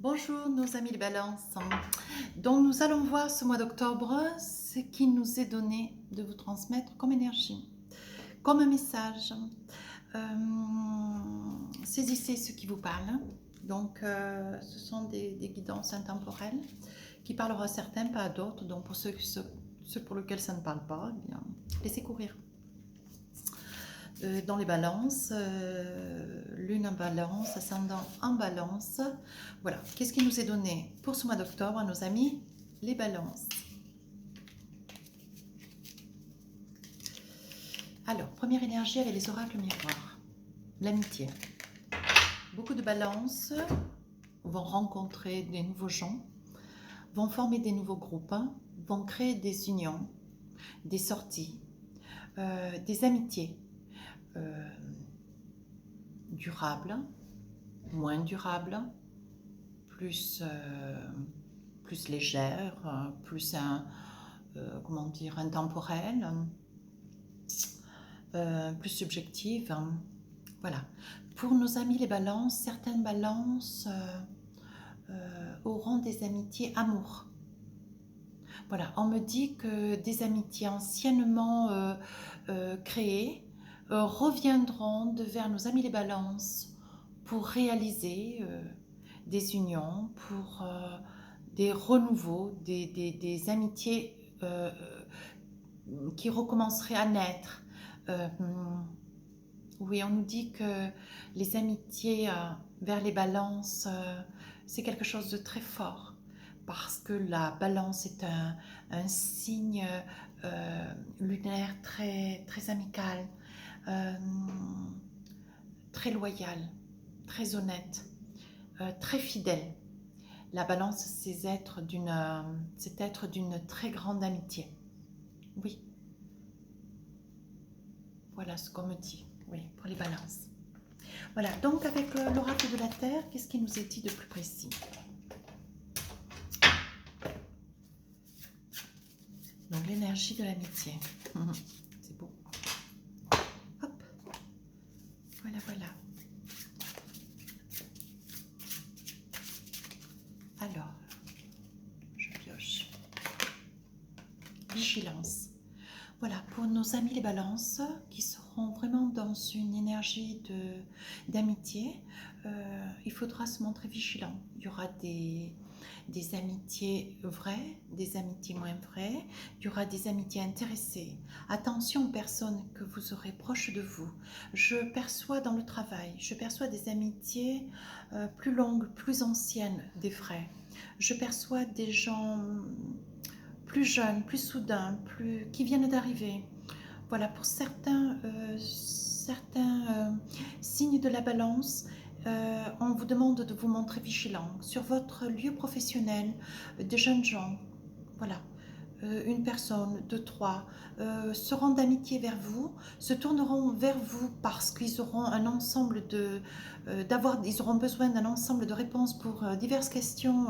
Bonjour nos amis de Balance. Donc nous allons voir ce mois d'octobre ce qui nous est donné de vous transmettre comme énergie, comme un message. Euh, Saisissez ce qui vous parle. Donc ce sont des guidances intemporelles qui parleront à certains, pas à d'autres. Donc pour ceux pour lesquels ça ne parle pas, eh bien, laissez courir. Dans les balances, lune en balance, ascendant en balance. Voilà, qu'est-ce qui nous est donné pour ce mois d'octobre à nos amis les balances? Alors, première énergie avec les oracles miroirs, l'amitié. Beaucoup de balances vont rencontrer des nouveaux gens, vont former des nouveaux groupes, vont créer des unions, des sorties, des amitiés durables, moins durables, plus légère, plus comment dire, intemporelle, plus subjective. Voilà. Pour nos amis les balances, certaines balances auront des amitiés amour. Voilà, on me dit que des amitiés anciennement créées reviendront vers nos amis les balances pour réaliser des unions, pour des renouveaux, des amitiés qui recommenceraient à naître. Oui, on nous dit que les amitiés vers les balances, c'est quelque chose de très fort, parce que la balance est un signe lunaire très amical, très loyal, très honnête, très fidèle. La balance, c'est être d'une très grande amitié. Oui, voilà ce qu'on me dit, oui, pour les balances. Voilà, donc avec l'oracle de la Terre, qu'est-ce qui nous est dit de plus précis? Donc l'énergie de l'amitié. C'est beau. Hop, voilà, voilà. Alors, je pioche. Vigilance. Voilà, pour nos amis les balances, qui seront vraiment dans une énergie d'amitié, il faudra se montrer vigilant. Il y aura des amitiés vraies, des amitiés moins vraies, il y aura des amitiés intéressées. Attention aux personnes que vous aurez proches de vous. Je perçois dans le travail, je perçois des amitiés plus longues, plus anciennes, des vrais. Je perçois des gens plus jeunes, plus soudains, qui viennent d'arriver. Voilà, pour certains signes de la balance, on vous demande de vous montrer vigilant. Sur votre lieu professionnel, des jeunes gens, voilà, une personne, deux, trois, seront d'amitié vers vous, se tourneront vers vous parce qu'ils auront un ensemble ils auront besoin d'un ensemble de réponses pour diverses questions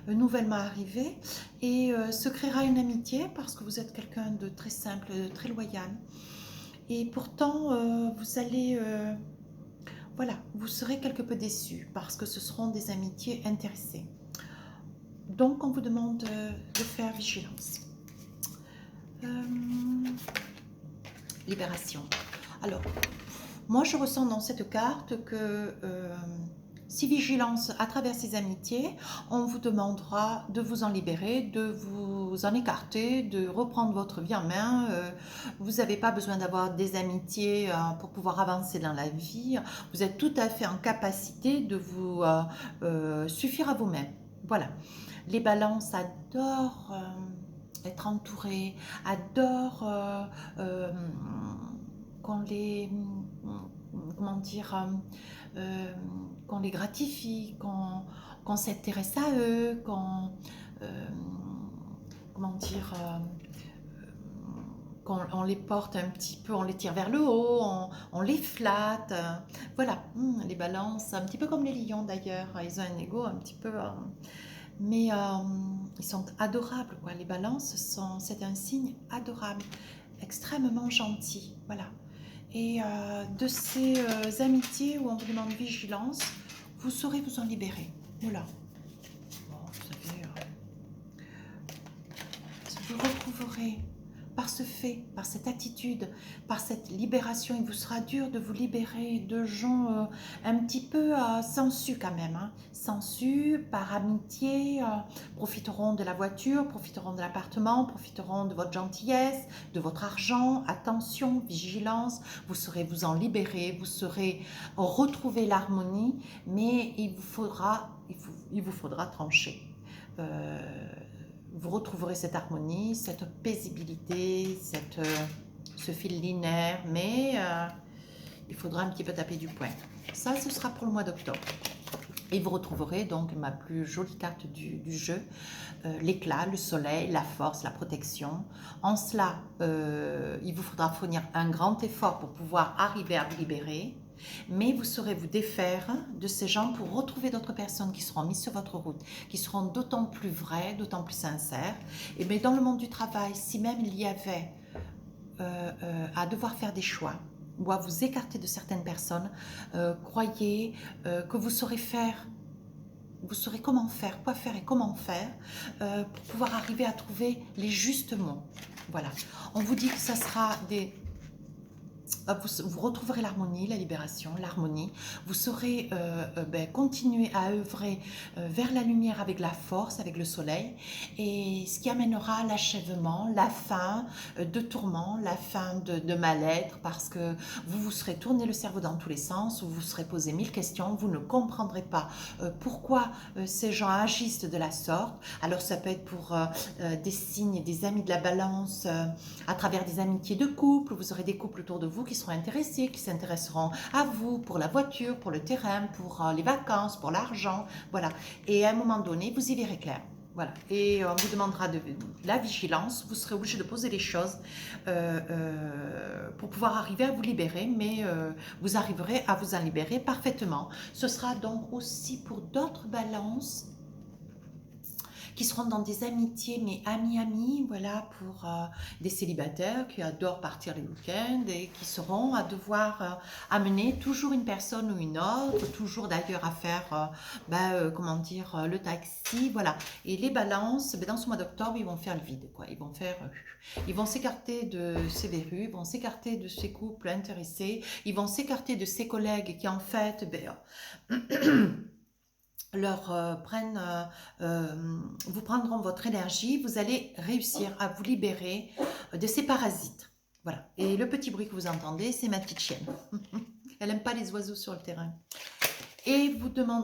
nouvellement arrivées, et se créera une amitié parce que vous êtes quelqu'un de très simple, de très loyal. Et pourtant, vous allez, voilà, vous serez quelque peu déçus parce que ce seront des amitiés intéressées. Donc, on vous demande de faire vigilance. Libération. Alors, moi, je ressens dans cette carte que si vigilance à travers ces amitiés, on vous demandera de vous en libérer, de vous en écarter, de reprendre votre vie en main. Vous n'avez pas besoin d'avoir des amitiés pour pouvoir avancer dans la vie. Vous êtes tout à fait en capacité de vous suffire à vous-même. Voilà. Les balances adorent être entourées, adorent qu'on les, comment dire, qu'on les gratifie, qu'on s'intéresse à eux, comment dire, qu'on les porte un petit peu, on les tire vers le haut, on les flatte. Voilà, les balances, un petit peu comme les lions d'ailleurs, ils ont un ego un petit peu... mais ils sont adorables, quoi. Les balances, c'est un signe adorable, extrêmement gentil, voilà. Et de ces amitiés où on vous demande vigilance, vous saurez vous en libérer, voilà. retrouverez par ce fait, par cette attitude, par cette libération. Il vous sera dur de vous libérer de gens un petit peu sensus quand même, hein. Sensus, par amitié, profiteront de la voiture, profiteront de l'appartement, profiteront de votre gentillesse, de votre argent. Attention, vigilance, vous saurez vous en libérer, vous saurez retrouver l'harmonie, mais il vous faudra trancher. Vous retrouverez cette harmonie, cette paisibilité, ce fil linéaire, mais il faudra un petit peu taper du poing. Ça, ce sera pour le mois d'octobre. Et vous retrouverez donc ma plus jolie carte du jeu, l'éclat, le soleil, la force, la protection. En cela, il vous faudra fournir un grand effort pour pouvoir arriver à vous libérer, mais vous saurez vous défaire de ces gens pour retrouver d'autres personnes qui seront mises sur votre route, qui seront d'autant plus vraies, d'autant plus sincères. Et bien dans le monde du travail, si même il y avait à devoir faire des choix, ou à vous écarter de certaines personnes, croyez que vous saurez faire, vous saurez comment faire, quoi faire et comment faire pour pouvoir arriver à trouver les justes mots. Voilà. On vous dit que ça sera vous retrouverez l'harmonie, la libération, l'harmonie. Vous saurez continuer à œuvrer vers la lumière avec la force, avec le soleil, et ce qui amènera l'achèvement, la fin de tourments, la fin de mal-être, parce que vous vous serez tourné le cerveau dans tous les sens, vous vous serez posé 1000 questions, vous ne comprendrez pas pourquoi ces gens agissent de la sorte. Alors ça peut être pour des signes, des amis de la balance, à travers des amitiés de couple, vous aurez des couples autour de vous qui seront intéressés, qui s'intéresseront à vous pour la voiture, pour le terrain, pour les vacances, pour l'argent, voilà. Et à un moment donné, vous y verrez clair. Voilà. Et on vous demandera de la vigilance, vous serez obligé de poser les choses pour pouvoir arriver à vous libérer, mais vous arriverez à vous en libérer parfaitement. Ce sera donc aussi pour d'autres balances qui seront dans des amitiés, mais amis, voilà, pour des célibataires qui adorent partir les week-ends et qui seront à devoir amener toujours une personne ou une autre, toujours d'ailleurs à faire, comment dire, le taxi, voilà. Et les balances, dans ce mois d'octobre, ils vont faire le vide, quoi. Ils vont s'écarter de ces verrues, ils vont s'écarter de ces couples intéressés, ils vont s'écarter de ces collègues qui en fait, vous prendront votre énergie, vous allez réussir à vous libérer de ces parasites. Voilà. Et le petit bruit que vous entendez, c'est ma petite chienne. Elle n'aime pas les oiseaux sur le terrain. Et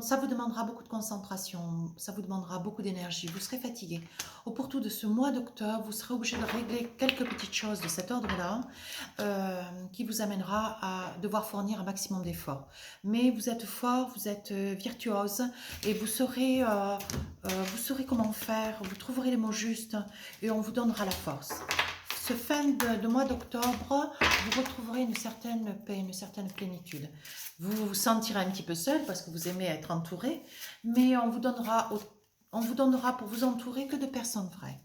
ça vous demandera beaucoup de concentration, ça vous demandera beaucoup d'énergie, vous serez fatigué. Au pourtour de ce mois d'octobre, vous serez obligé de régler quelques petites choses de cet ordre-là qui vous amènera à devoir fournir un maximum d'efforts. Mais vous êtes fort, vous êtes virtuose et vous saurez comment faire, vous trouverez les mots justes et on vous donnera la force. Ce fin de mois d'octobre, vous retrouverez une certaine paix, une certaine plénitude. Vous vous sentirez un petit peu seul parce que vous aimez être entouré, mais on vous donnera pour vous entourer que de personnes vraies,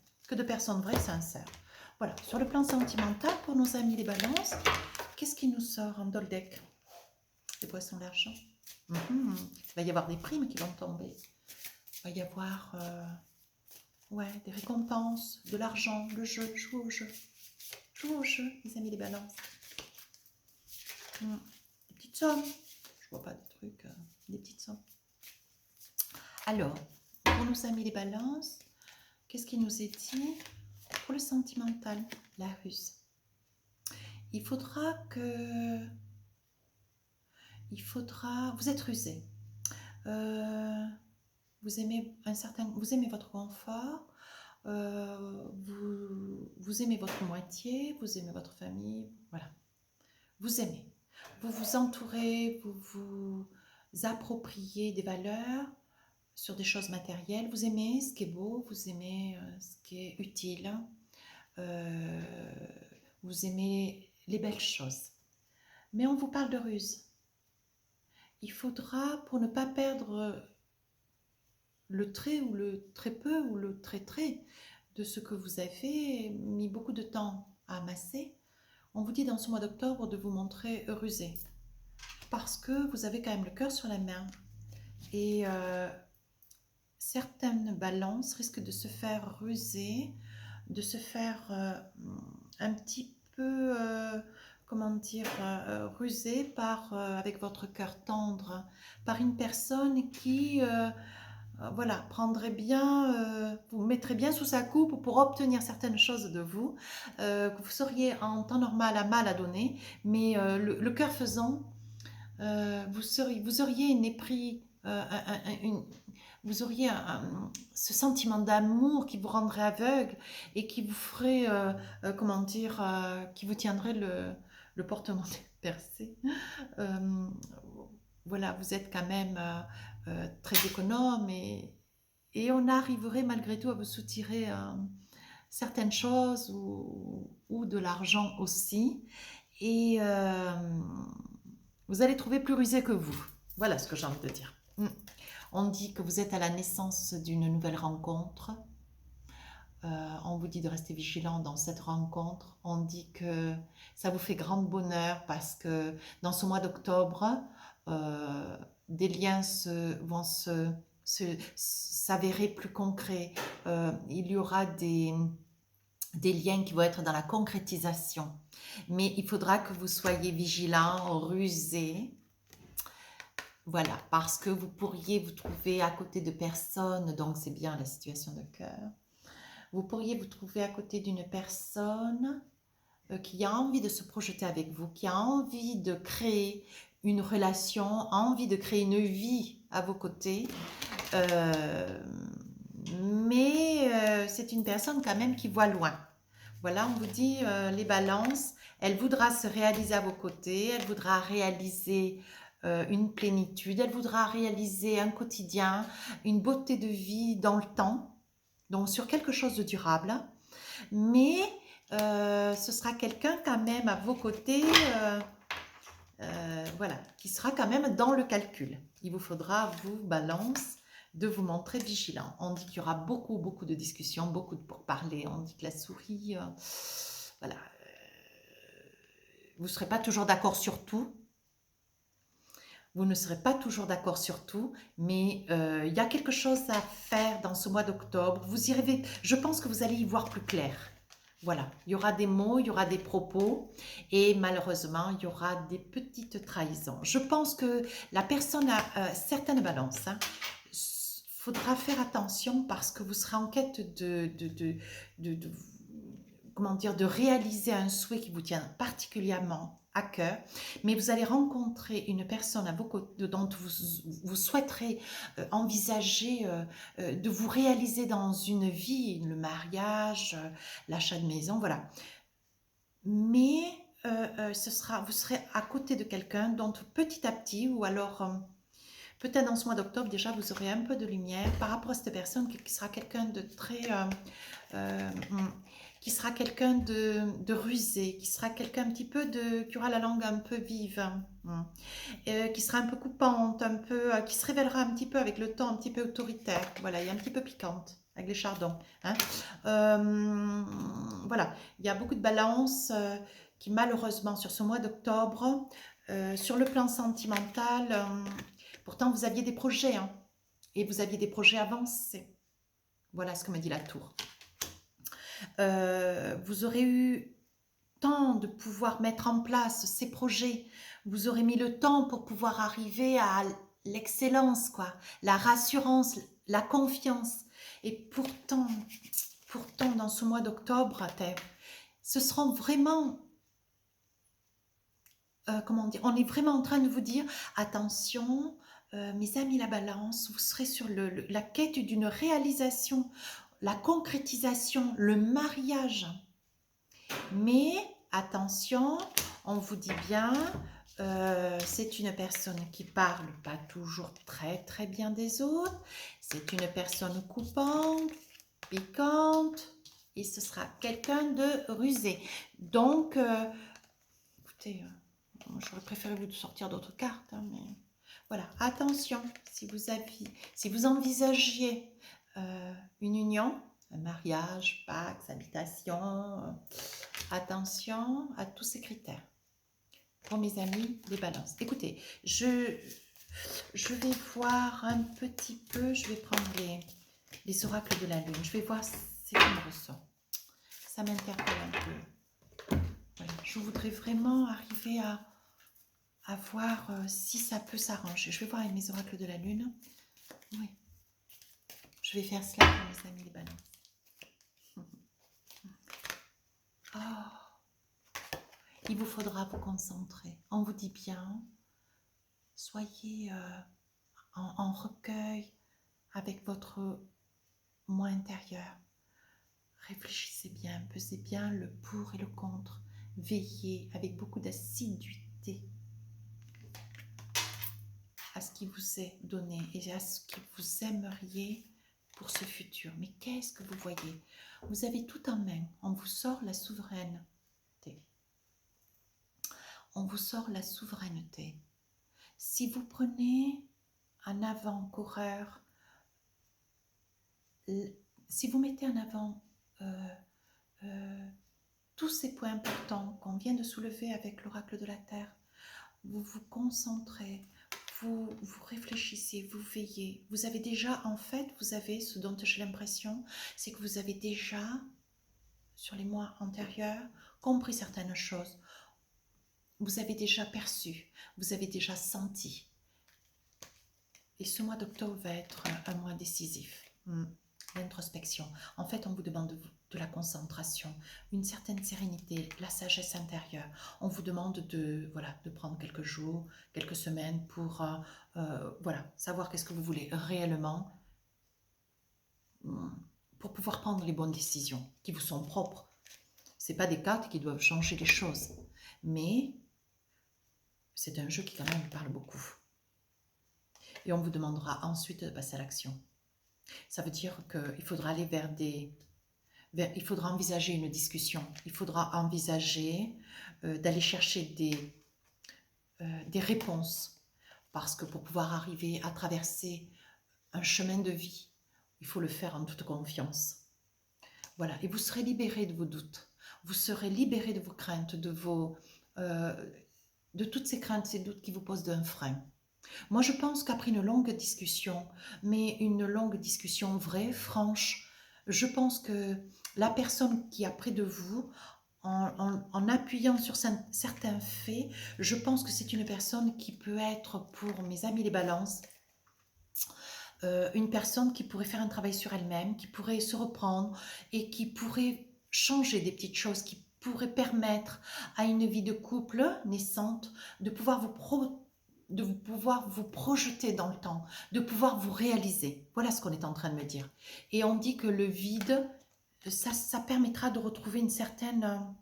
sincères. Voilà, sur le plan sentimental, pour nos amis les balances, qu'est-ce qui nous sort en Doldec? Les poissons d'argent. Il va y avoir des primes qui vont tomber. Il va y avoir des récompenses, de l'argent, le jeu, jouer au jeu. Jouer au jeu, les amis les balances. Des petites sommes. Je vois pas des trucs, des petites sommes. Alors, pour nos amis les balances, qu'est-ce qui nous est dit? Pour le sentimental, la ruse. Vous êtes rusé. Vous aimez votre confort. Vous aimez votre moitié, vous aimez votre famille, voilà. Vous aimez. Vous vous entourez, vous vous appropriez des valeurs sur des choses matérielles. Vous aimez ce qui est beau, vous aimez ce qui est utile. Vous aimez les belles choses. Mais on vous parle de ruse. Il faudra, pour ne pas perdre le trait ou le très peu ou le très de ce que vous avez mis beaucoup de temps à amasser, on vous dit dans ce mois d'octobre de vous montrer rusé parce que vous avez quand même le cœur sur la main et certaines balances risquent de se faire ruser de se faire un petit peu, comment dire, ruser par, avec votre cœur tendre, par une personne qui, voilà, prendrait bien, vous mettrait bien sous sa coupe pour obtenir certaines choses de vous, que vous seriez en temps normal à mal à donner, mais le cœur faisant, vous auriez une épris, vous auriez ce sentiment d'amour qui vous rendrait aveugle et qui vous ferait, comment dire, qui vous tiendrait le porte-monnaie percé. Euh, voilà, vous êtes quand même très économe et on arriverait malgré tout à vous soutirer certaines choses ou de l'argent aussi. Et vous allez trouver plus rusé que vous. Voilà ce que j'ai envie de dire. On dit que vous êtes à la naissance d'une nouvelle rencontre. On vous dit de rester vigilant dans cette rencontre. On dit que ça vous fait grand bonheur parce que dans ce mois d'octobre, des liens vont s'avérer plus concrets. Il y aura des liens qui vont être dans la concrétisation. Mais il faudra que vous soyez vigilant, rusé. Voilà, parce que vous pourriez vous trouver à côté de personnes, donc c'est bien la situation de cœur. Vous pourriez vous trouver à côté d'une personne qui a envie de se projeter avec vous, qui a envie de créer une relation, a envie de créer une vie à vos côtés. Mais c'est une personne quand même qui voit loin. Voilà, on vous dit les balances, elle voudra se réaliser à vos côtés, elle voudra réaliser une plénitude, elle voudra réaliser un quotidien, une beauté de vie dans le temps, donc sur quelque chose de durable. Mais ce sera quelqu'un quand même à vos côtés, voilà, qui sera quand même dans le calcul. Il vous faudra, vous, balance, de vous montrer vigilant. On dit qu'il y aura beaucoup, beaucoup de discussions, beaucoup de pourparlers. On dit que la souris, voilà, vous ne serez pas toujours d'accord sur tout. Vous ne serez pas toujours d'accord sur tout, mais il y a quelque chose à faire dans ce mois d'octobre. Vous y rêvez. Je pense que vous allez y voir plus clair. Voilà, il y aura des mots, il y aura des propos et malheureusement, il y aura des petites trahisons. Je pense que la personne a certaines balances. Faudra faire attention parce que vous serez en quête comment dire, de réaliser un souhait qui vous tient particulièrement à cœur, mais vous allez rencontrer une personne à vos côtés dont vous souhaiterez envisager de vous réaliser dans une vie, le mariage, l'achat de maison, voilà. Mais vous serez à côté de quelqu'un dont petit à petit, ou alors peut-être dans ce mois d'octobre déjà, vous aurez un peu de lumière par rapport à cette personne qui sera quelqu'un de très... qui sera quelqu'un de rusé, qui sera quelqu'un un petit peu qui aura la langue un peu vive, qui sera un peu coupante, un peu, qui se révélera un petit peu avec le temps, un petit peu autoritaire, voilà, et un petit peu piquante, avec les chardons. Hein. Voilà, il y a beaucoup de balance qui malheureusement sur ce mois d'octobre, sur le plan sentimental, pourtant vous aviez des projets, hein, et vous aviez des projets avancés. Voilà ce que me dit la tour. Vous aurez eu temps de pouvoir mettre en place ces projets. Vous aurez mis le temps pour pouvoir arriver à l'excellence, quoi, la rassurance, la confiance. Et pourtant, dans ce mois d'octobre, ce seront vraiment, comment dire, on est vraiment en train de vous dire, attention, mes amis la balance, vous serez sur la quête d'une réalisation, la concrétisation, le mariage. Mais attention, on vous dit bien, c'est une personne qui parle pas toujours très très bien des autres, c'est une personne coupante, piquante, et ce sera quelqu'un de rusé. Donc, écoutez, j'aurais préféré vous sortir d'autres cartes, hein, mais voilà, attention, si vous envisagiez une union, un mariage, pax, habitation, attention à tous ces critères. Pour mes amis, les balances. Écoutez, je vais voir un petit peu, je vais prendre les oracles de la lune. Je vais voir ce qui me ressort. Ça m'interpelle un peu. Voilà. Je voudrais vraiment arriver à voir si ça peut s'arranger. Je vais voir avec mes oracles de la lune. Oui. Je vais faire cela pour mes amis les balances. Oh, il vous faudra vous concentrer. On vous dit bien, soyez en recueil avec votre moi intérieur. Réfléchissez bien, pesez bien le pour et le contre. Veillez avec beaucoup d'assiduité à ce qui vous est donné et à ce que vous aimeriez pour ce futur. Mais qu'est-ce que vous voyez? Vous avez tout en main. On vous sort la souveraineté. On vous sort la souveraineté. Si vous prenez un avant-coureur, si vous mettez en avant tous ces points importants qu'on vient de soulever avec l'oracle de la Terre, vous vous concentrez, vous réfléchissez, vous veillez. Vous avez déjà, en fait, vous avez ce dont j'ai l'impression, c'est que vous avez déjà, sur les mois antérieurs, compris certaines choses. Vous avez déjà perçu, vous avez déjà senti. Et ce mois d'octobre va être un mois décisif. L'introspection. En fait, on vous demande de la concentration, une certaine sérénité, la sagesse intérieure. On vous demande de prendre quelques jours, quelques semaines pour savoir qu'est-ce que vous voulez réellement pour pouvoir prendre les bonnes décisions qui vous sont propres. Ce n'est pas des cartes qui doivent changer les choses, mais c'est un jeu qui quand même parle beaucoup. Et on vous demandera ensuite de passer à l'action. Ça veut dire qu'il faudra aller il faudra envisager une discussion. Il faudra envisager d'aller chercher des réponses. Parce que pour pouvoir arriver à traverser un chemin de vie, il faut le faire en toute confiance. Voilà. Et vous serez libéré de vos doutes. Vous serez libéré de vos craintes, de toutes ces craintes, ces doutes qui vous posent d'un frein. Moi, je pense qu'après une longue discussion, mais une longue discussion vraie, franche, je pense que la personne qui est près de vous, en appuyant sur certains faits, je pense que c'est une personne qui peut être, pour mes amis les balances, une personne qui pourrait faire un travail sur elle-même, qui pourrait se reprendre et qui pourrait changer des petites choses, qui pourrait permettre à une vie de couple naissante de pouvoir vous projeter dans le temps, de pouvoir vous réaliser. Voilà ce qu'on est en train de me dire. Et on dit que le vide, ça permettra de retrouver une certaine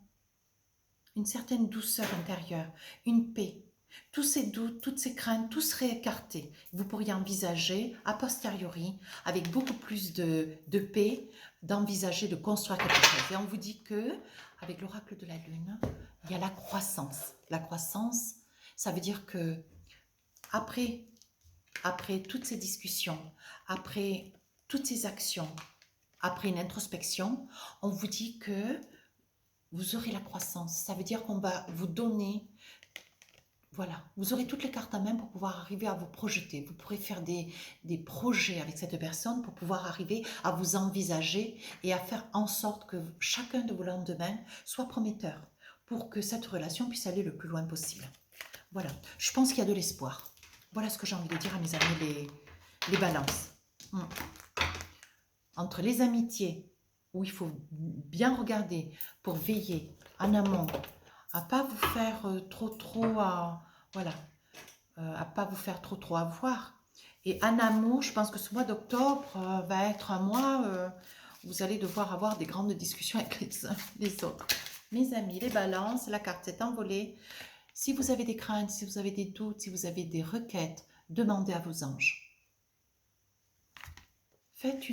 douceur intérieure, une paix. Tous ces doutes, toutes ces craintes, tout serait écarté. Vous pourriez envisager, a posteriori, avec beaucoup plus de paix, d'envisager de construire quelque chose. Et on vous dit que, avec l'oracle de la Lune, il y a la croissance. La croissance, ça veut dire que après toutes ces discussions, après toutes ces actions, après une introspection, on vous dit que vous aurez la croissance. Ça veut dire qu'on va vous donner, voilà, vous aurez toutes les cartes en main pour pouvoir arriver à vous projeter. Vous pourrez faire des projets avec cette personne pour pouvoir arriver à vous envisager et à faire en sorte que chacun de vos lendemains soit prometteur pour que cette relation puisse aller le plus loin possible. Voilà, je pense qu'il y a de l'espoir. Voilà ce que j'ai envie de dire à mes amis les balances. Entre les amitiés, où il faut bien regarder pour veiller en amont, à pas vous faire à pas vous faire trop avoir. Et en amour, je pense que ce mois d'octobre va être un mois où vous allez devoir avoir des grandes discussions avec les uns les autres. Mes amis, les balances, la carte s'est envolée. Si vous avez des craintes, si vous avez des doutes, si vous avez des requêtes, demandez à vos anges. Faites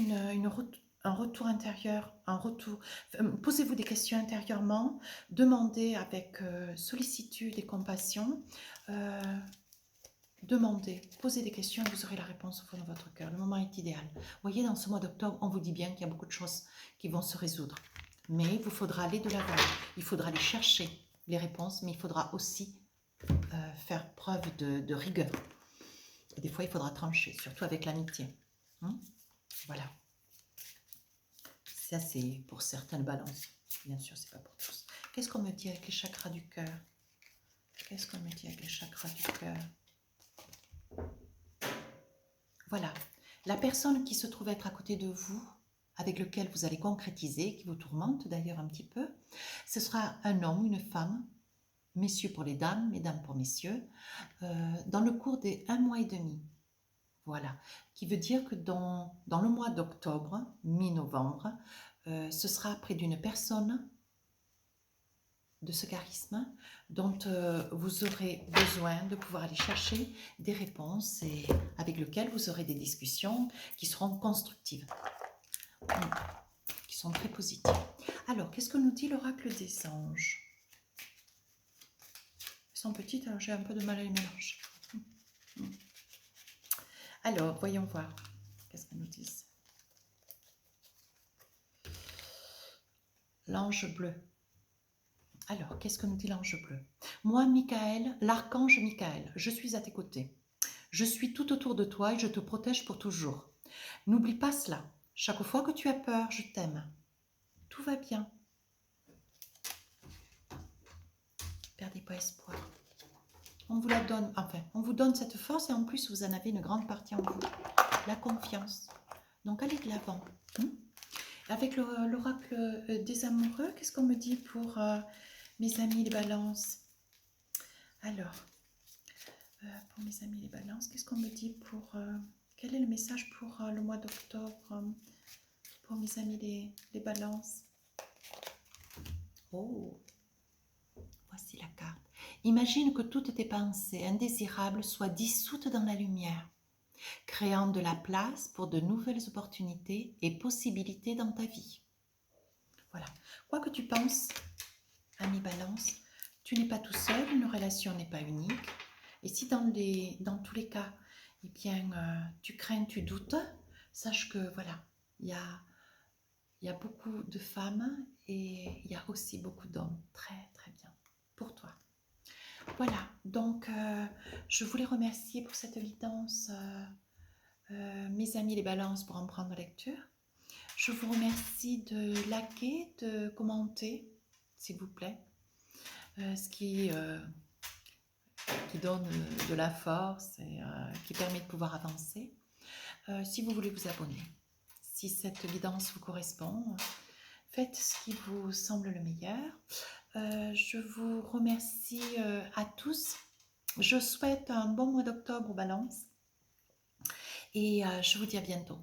un retour intérieur, posez-vous des questions intérieurement, demandez avec sollicitude et compassion, demandez, posez des questions et vous aurez la réponse au fond de votre cœur. Le moment est idéal. Vous voyez, dans ce mois d'octobre, on vous dit bien qu'il y a beaucoup de choses qui vont se résoudre. Mais il vous faudra aller de l'avant, il faudra aller chercher les réponses, mais il faudra aussi faire preuve de rigueur. Et des fois, il faudra trancher, surtout avec l'amitié. Voilà. Ça, c'est pour certaines balances. Bien sûr, c'est pas pour tous. Qu'est-ce qu'on me dit avec les chakras du cœur? Qu'est-ce qu'on me dit avec les chakras du cœur? Voilà. La personne qui se trouve être à côté de vous, avec lequel vous allez concrétiser, qui vous tourmente d'ailleurs un petit peu, ce sera un homme, une femme, messieurs pour les dames, mesdames pour messieurs, dans le cours des 1 mois et demi. Voilà. Qui veut dire que dans le mois d'octobre, mi-novembre, ce sera près d'une personne de ce charisme dont vous aurez besoin de pouvoir aller chercher des réponses et avec lequel vous aurez des discussions qui seront constructives, qui sont très positives. Alors, qu'est-ce que nous dit l'oracle des anges? Ils sont petites, alors j'ai un peu de mal à les mélanger. Alors, voyons voir. Qu'est-ce qu'ils nous disent? L'ange bleu. Alors, qu'est-ce que nous dit l'ange bleu? Moi, Michael, l'archange Michael, je suis à tes côtés. Je suis tout autour de toi et je te protège pour toujours. N'oublie pas cela. Chaque fois que tu as peur, je t'aime. Tout va bien. Perdez pas espoir. On vous la donne, enfin, on vous donne cette force et en plus, vous en avez une grande partie en vous. La confiance. Donc, allez de l'avant. Avec l'oracle des amoureux, qu'est-ce qu'on me dit pour mes amis les balances? Alors, pour mes amis les balances, qu'est-ce qu'on me dit pour... quel est le message pour le mois d'octobre pour mes amis les balances? Oh, voici la carte. Imagine que toutes tes pensées indésirables soient dissoutes dans la lumière, créant de la place pour de nouvelles opportunités et possibilités dans ta vie. Voilà. Quoi que tu penses, ami balance, tu n'es pas tout seul, une relation n'est pas unique. Et si dans tous les cas, eh bien, tu crains, tu doutes, sache que voilà, il y a beaucoup de femmes et il y a aussi beaucoup d'hommes. Très, très bien. Pour toi. Voilà, donc je voulais remercier pour cette guidance mes amis les balances pour en prendre lecture. Je vous remercie de liker, de commenter, s'il vous plaît, ce qui donne de la force et qui permet de pouvoir avancer. Si vous voulez vous abonner, si cette guidance vous correspond, faites ce qui vous semble le meilleur. Je vous remercie à tous. Je souhaite un bon mois d'octobre aux balances et je vous dis à bientôt.